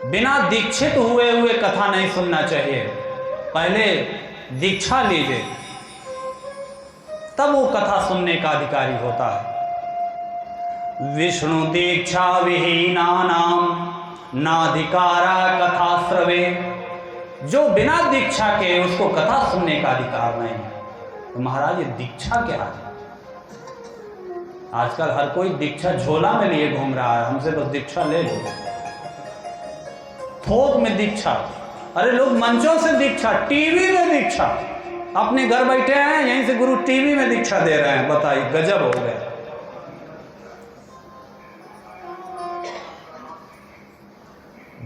बिना दीक्षित हुए हुए कथा नहीं सुनना चाहिए। पहले दीक्षा लीजिए, तब वो कथा सुनने का अधिकारी होता है। विष्णु दीक्षा विहीना नाम नाधिकारा कथा श्रवे। जो बिना दीक्षा के उसको कथा सुनने का अधिकार नहीं है। तो महाराज ये दीक्षा क्या है? आजकल हर कोई दीक्षा झोला में लिए घूम रहा है, हमसे बस दीक्षा ले लो, थोक में दीक्षा। अरे लोग मंचों से दीक्षा, टीवी में दीक्षा, अपने घर बैठे हैं यहीं से गुरु टीवी में दीक्षा दे रहे हैं। बताइए, गजब हो गया।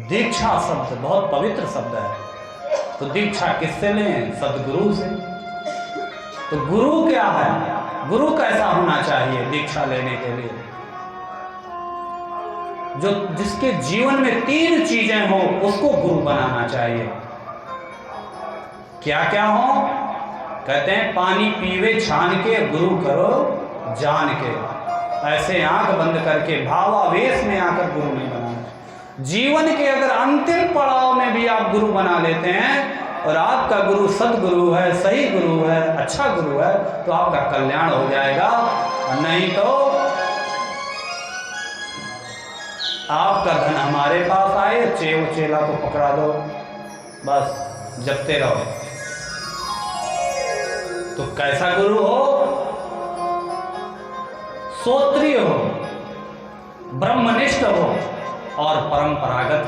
दीक्षा शब्द बहुत पवित्र शब्द है। तो दीक्षा किससे लें? सदगुरु से। तो गुरु क्या है? गुरु कैसा होना चाहिए दीक्षा लेने के लिए? जो जिसके जीवन में 3 चीजें हो उसको गुरु बनाना चाहिए। क्या क्या हो? कहते हैं पानी पीवे छान के, गुरु करो जान के। ऐसे आंख बंद करके भावावेश में आकर गुरु नहीं बनाना। जीवन के अगर अंतिम पड़ाव में भी आप गुरु बना लेते हैं और आपका गुरु सदगुरु है, सही गुरु है, अच्छा गुरु है, तो आपका कल्याण हो जाएगा। नहीं तो आपका धन हमारे पास आए, चेला को पकड़ा दो, बस जपते रहो। तो कैसा गुरु हो? श्रोत्रिय हो, ब्रह्मनिष्ठ हो और परंपरागत।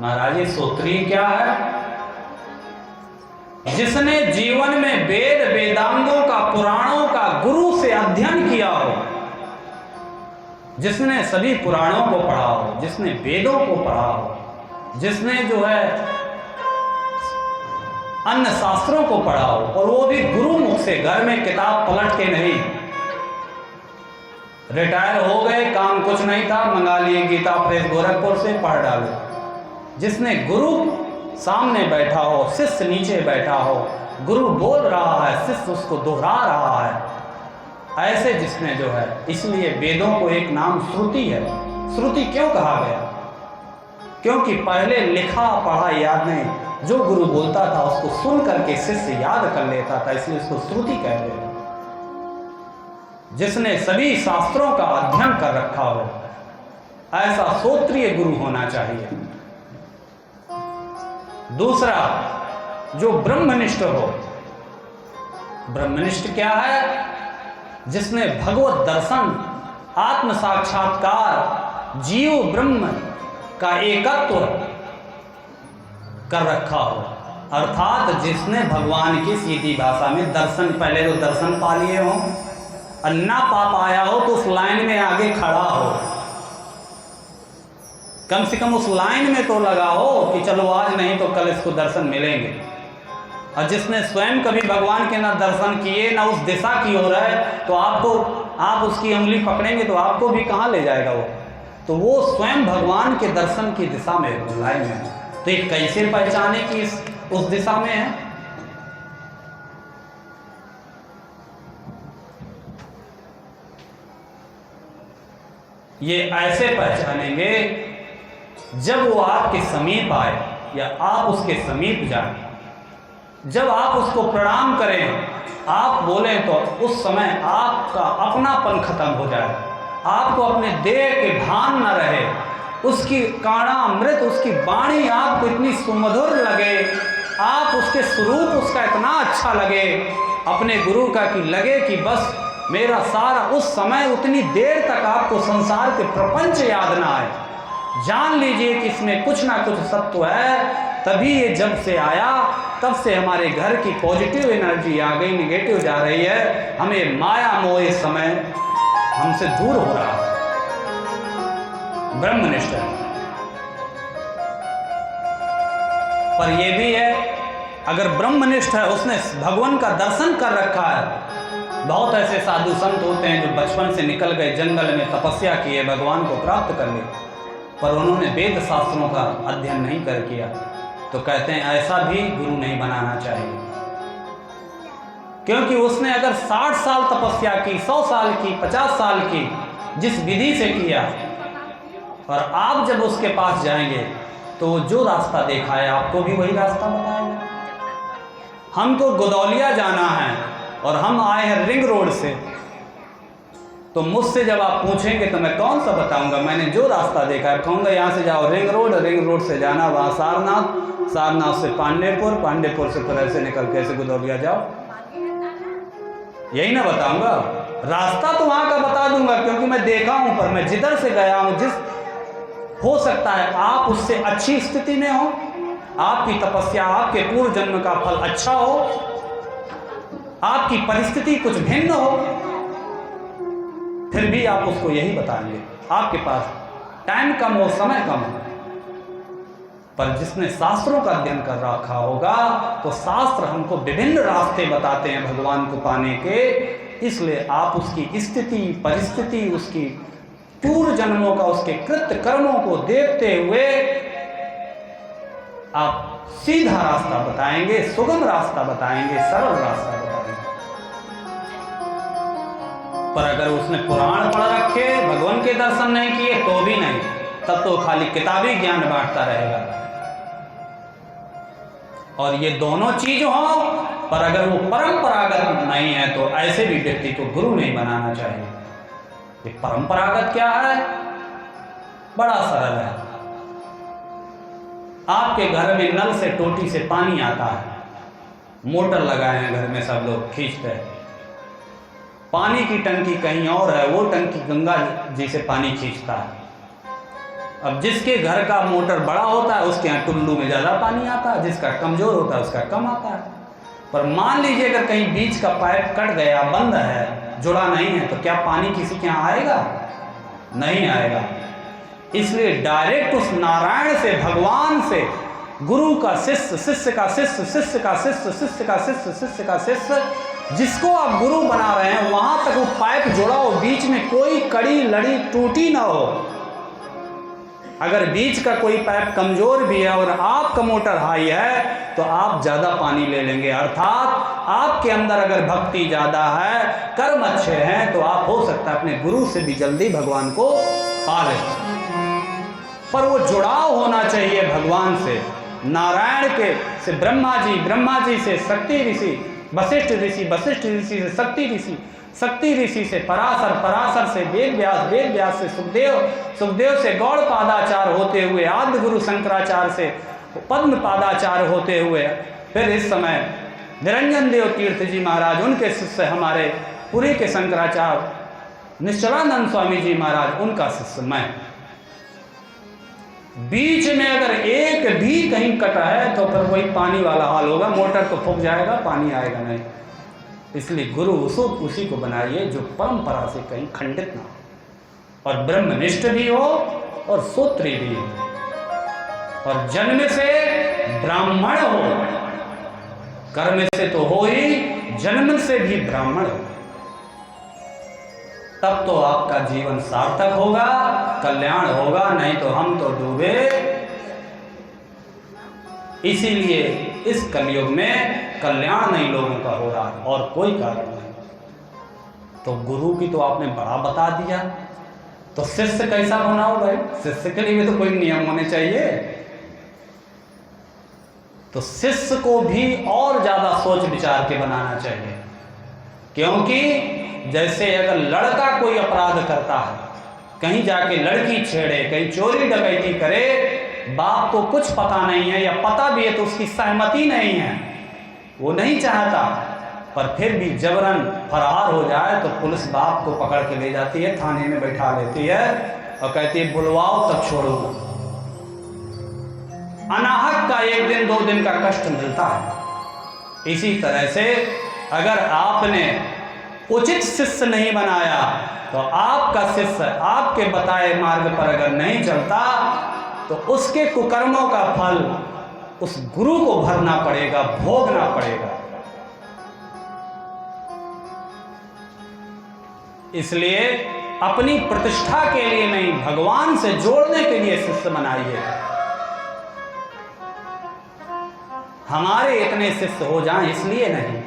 महाराज ये श्रोत्रिय क्या है? जिसने जीवन में वेद वेदांगों का, पुराणों का गुरु से अध्ययन किया हो, जिसने सभी पुराणों को पढ़ा हो, जिसने वेदों को पढ़ा हो, जिसने जो है अन्य शास्त्रों को पढ़ा हो, और वो भी गुरु मुख से, घर में किताब पलट के नहीं। रिटायर हो गए, काम कुछ नहीं था, मंगा लिए गीता प्रेस गोरखपुर से, पढ़ डाले। जिसने गुरु सामने बैठा हो, शिष्य नीचे बैठा हो, गुरु बोल रहा है, शिष्य उसको दोहरा रहा है, ऐसे जिसने जो है, इसलिए वेदों को एक नाम श्रुति है। श्रुति क्यों कहा गया? क्योंकि पहले लिखा पढ़ा याद नहीं, जो गुरु बोलता था उसको सुन करके शिष्य याद कर लेता था, इसलिए उसको श्रुति कहते हैं। जिसने सभी शास्त्रों का अध्ययन कर रखा हो, ऐसा श्रोत्रिय गुरु होना चाहिए। दूसरा, जो ब्रह्मनिष्ठ हो। ब्रह्मनिष्ठ क्या है? जिसने भगवत दर्शन, आत्म साक्षात्कार, जीव ब्रह्म का एकत्व कर रखा हो। अर्थात जिसने भगवान की सीधी भाषा में दर्शन, पहले तो दर्शन पा लिए हो, और ना पा पाया हो तो उस लाइन में आगे खड़ा हो, कम से कम उस लाइन में तो लगा हो कि चलो आज नहीं तो कल इसको दर्शन मिलेंगे। और जिसने स्वयं कभी भगवान के ना दर्शन किए, ना उस दिशा की ओर है, तो आप उसकी उंगली पकड़ेंगे तो आपको भी कहाँ ले जाएगा वो? तो वो स्वयं भगवान के दर्शन की दिशा में, लाइन में। तो ये कैसे पहचाने कि उस दिशा में है? ये ऐसे पहचानेंगे जब वो आपके समीप आए या आप उसके समीप जाएं। जब आप उसको प्रणाम करें, आप बोलें, तो उस समय आपका अपनापन खत्म हो जाए, आपको अपने देह के भान न रहे, उसकी काणामृत, उसकी वाणी आपको इतनी सुमधुर लगे, आप उसके स्वरूप उसका इतना अच्छा लगे अपने गुरु का, कि लगे कि बस मेरा सारा उस समय उतनी देर तक आपको संसार के प्रपंच याद ना आए। जान लीजिए कि इसमें कुछ ना कुछ सत्व है। तभी ये जब से आया तब से हमारे घर की पॉजिटिव एनर्जी आ गई, निगेटिव जा रही है। हमें माया मोह इस समय हमसे दूर हो रहा है। ब्रह्मनिष्ठ है। पर यह भी है, अगर ब्रह्मनिष्ठ है, उसने भगवान का दर्शन कर रखा है। बहुत ऐसे साधु संत होते हैं जो बचपन से निकल गए, जंगल में तपस्या किए, भगवान को प्राप्त कर लिए, पर उन्होंने वेद शास्त्रों का अध्ययन नहीं कर किया। तो कहते हैं ऐसा भी गुरु नहीं बनाना चाहिए, क्योंकि उसने अगर 60 साल तपस्या की, 100 साल की, 50 साल की, जिस विधि से किया, और आप जब उसके पास जाएंगे तो वो जो रास्ता देखा है आपको भी वही रास्ता बताएगा। हमको गोदौलिया जाना है और हम आए हैं रिंग रोड से, तो मुझसे जब आप पूछेंगे तो मैं कौन सा बताऊंगा? मैंने जो रास्ता देखा है कहूँगा यहाँ से जाओ रिंग रोड से जाना वहाँ सारनाथ, सारनाथ से पांडेपुर, पांडेपुर से फिर ऐसे निकल के ऐसे गोदौलिया जाओ, यही ना बताऊंगा? रास्ता तो वहाँ का बता दूंगा क्योंकि मैं देखा हूँ, पर मैं जिधर से गया हूँ, हो सकता है आप उससे अच्छी स्थिति में हो, आपकी तपस्या, आपके पूर्व जन्म का फल अच्छा हो, आपकी परिस्थिति कुछ भिन्न हो, फिर भी आप उसको यही बताएंगे। आपके पास टाइम कम हो, समय कम हो, पर जिसने शास्त्रों का अध्ययन कर रखा होगा तो शास्त्र हमको विभिन्न रास्ते बताते हैं भगवान को पाने के। इसलिए आप उसकी स्थिति, परिस्थिति, उसकी पूर्व जन्मों का, उसके कृत्य कर्मों को देखते हुए आप सीधा रास्ता बताएंगे, सुगम रास्ता बताएंगे, सरल रास्ता बताएंगे। पर अगर उसने पुराण पढ़ रखे, भगवान के दर्शन नहीं किए तो भी नहीं, तब तो खाली किताबी ज्ञान बांटता रहेगा। और ये दोनों चीज हो, पर अगर वो परंपरागत नहीं है तो ऐसे भी व्यक्ति को गुरु नहीं बनाना चाहिए। ये परंपरागत क्या है? बड़ा सरल है। आपके घर में नल से, टोटी से पानी आता है, मोटर लगाए हैं घर में, सब लोग खींचते हैं, पानी की टंकी कहीं और है, वो टंकी गंगा जी से पानी खींचता है। अब जिसके घर का मोटर बड़ा होता है उसके यहाँ टुल्लू में ज़्यादा पानी आता है, जिसका कमज़ोर होता है उसका कम आता है। पर मान लीजिए अगर कहीं बीच का पाइप कट गया, बंद है, जुड़ा नहीं है, तो क्या पानी किसी के यहाँ आएगा? नहीं आएगा। इसलिए डायरेक्ट उस नारायण से, भगवान से, गुरु का शिष्य, शिष्य का शिष्य, शिष्य का शिष्य, शिष्य का शिष्य, शिष्य का शिष्य, जिसको आप गुरु बना रहे हैं वहां तक वो पाइप जुड़ा हो, बीच में कोई कड़ी लड़ी टूटी ना हो। अगर बीच का कोई पाइप कमजोर भी है और आपका मोटर हाई है तो आप ज़्यादा पानी ले लेंगे। अर्थात आपके अंदर अगर भक्ति ज़्यादा है, कर्म अच्छे हैं, तो आप हो सकता है अपने गुरु से भी जल्दी भगवान को पा लें। पर वो जुड़ाव होना चाहिए भगवान से, नारायण के से ब्रह्मा जी से शक्ति ऋषि, वशिष्ठ ऋषि, वशिष्ठ ऋषि से शक्ति ऋषि, शक्ति ऋषि से पराशर, पराशर से वेद व्यास, वेद व्यास से सुखदेव, सुखदेव से गौड़ पादाचार होते हुए आद्य गुरु शंकराचार्य से पद्म पादाचार होते हुए फिर इस समय निरंजन देव तीर्थ जी महाराज, उनके शिष्य हमारे पुरी के शंकराचार्य निश्चलानंद स्वामी जी महाराज, उनका शिष्य मैं। बीच में अगर एक भी कहीं कटा है तो फिर वही पानी वाला हाल होगा, मोटर तो फूक जाएगा, पानी आएगा नहीं। इसलिए गुरु उसी को बनाइए जो परंपरा से कहीं खंडित ना हो और ब्रह्मनिष्ठ भी हो और सूत्री भी हो और जन्म से ब्राह्मण हो, कर्म से तो हो ही, जन्म से भी ब्राह्मण हो, तब तो आपका जीवन सार्थक होगा, कल्याण होगा। नहीं तो हम तो डूबे। इसीलिए इस कलयुग में कल्याण नहीं लोगों का हो रहा है और कोई कारण नहीं। तो गुरु की तो आपने बड़ा बता दिया, तो शिष्य कैसा बनाओ भाई? शिष्य के लिए भी तो कोई नियम होने चाहिए। तो शिष्य को भी और ज्यादा सोच विचार के बनाना चाहिए, क्योंकि जैसे अगर लड़का कोई अपराध करता है, कहीं जाके लड़की छेड़े, कहीं चोरी डकैती करे, बाप को कुछ पता नहीं है या पता भी है तो उसकी सहमति नहीं है, वो नहीं चाहता, पर फिर भी जबरन फरार हो जाए तो पुलिस बाप को पकड़ के ले जाती है, थाने में बैठा लेती है और कहती है बुलवाओ तब छोड़ूंगा। अनाहक का 1 दिन 2 दिन का कष्ट मिलता है। इसी तरह से अगर आपने उचित शिष्य नहीं बनाया तो आपका शिष्य आपके बताए मार्ग पर अगर नहीं चलता तो उसके कुकर्मों का फल उस गुरु को भरना पड़ेगा, भोगना पड़ेगा। इसलिए अपनी प्रतिष्ठा के लिए नहीं, भगवान से जोड़ने के लिए शिष्य बनाइए। हमारे इतने शिष्य हो जाएं इसलिए नहीं,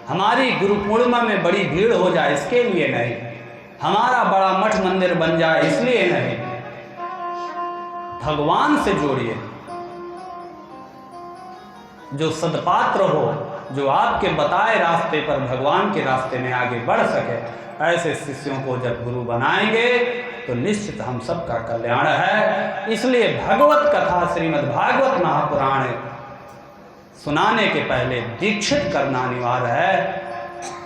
हमारी गुरु पूर्णिमा में बड़ी भीड़ हो जाए इसके लिए नहीं, हमारा बड़ा मठ मंदिर बन जाए इसलिए नहीं। भगवान से जोड़िए, जो सदपात्र हो, जो आपके बताए रास्ते पर भगवान के रास्ते में आगे बढ़ सके, ऐसे शिष्यों को जब गुरु बनाएंगे तो निश्चित हम सबका कल्याण है। इसलिए भगवत कथा श्रीमद् भागवत महापुराण सुनाने के पहले दीक्षित करना अनिवार्य है।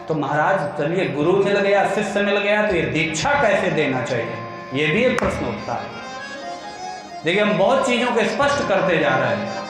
तो महाराज चलिए गुरु मिल गया, शिष्य मिल गया, तो ये दीक्षा कैसे देना चाहिए, ये भी एक प्रश्न उठता है। देखिए हम बहुत चीज़ों को स्पष्ट करते जा रहे हैं।